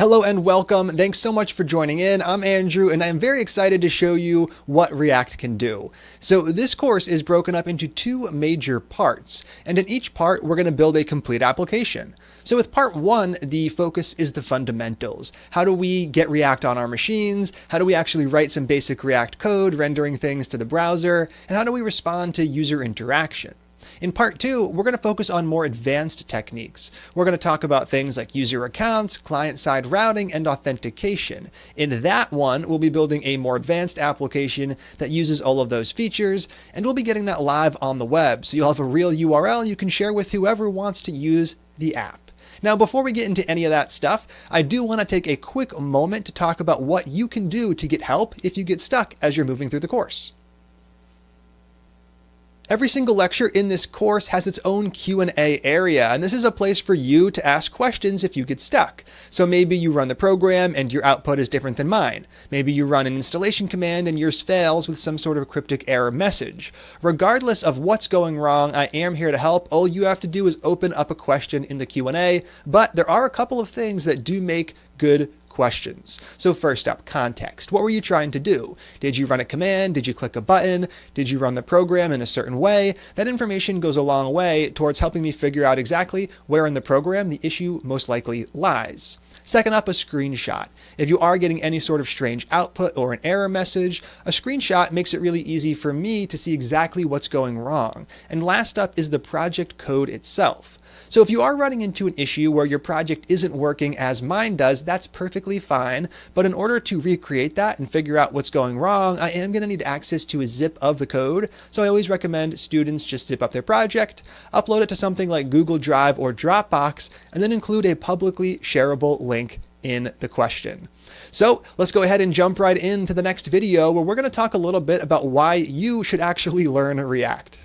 Hello and welcome. Thanks so much for joining in. I'm Andrew and I'm very excited to show you what React can do. So this course is broken up into two major parts, and in each part we're going to build a complete application. So with part one, the focus is the fundamentals. How do we get React on our machines? How do we actually write some basic React code, rendering things to the browser? And how do we respond to user interaction? In part two, we're going to focus on more advanced techniques. We're going to talk about things like user accounts, client-side routing, and authentication. In that one, we'll be building a more advanced application that uses all of those features, and we'll be getting that live on the web. So you'll have a real URL you can share with whoever wants to use the app. Now, before we get into any of that stuff, I do want to take a quick moment to talk about what you can do to get help if you get stuck as you're moving through the course. Every single lecture in this course has its own Q&A area, and this is a place for you to ask questions if you get stuck. So maybe you run the program and your output is different than mine. Maybe you run an installation command and yours fails with some sort of cryptic error message. Regardless of what's going wrong, I am here to help. All you have to do is open up a question in the Q&A, but there are a couple of things that do make good questions. So first up, context. What were you trying to do? Did you run a command? Did you click a button? Did you run the program in a certain way? That information goes a long way towards helping me figure out exactly where in the program the issue most likely lies. Second up, a screenshot. If you are getting any sort of strange output or an error message, a screenshot makes it really easy for me to see exactly what's going wrong. And last up is the project code itself. So if you are running into an issue where your project isn't working as mine does, that's perfectly fine. But in order to recreate that and figure out what's going wrong, I am going to need access to a zip of the code. So I always recommend students just zip up their project, upload it to something like Google Drive or Dropbox, and then include a publicly shareable link in the question. So let's go ahead and jump right into the next video where we're going to talk a little bit about why you should actually learn React.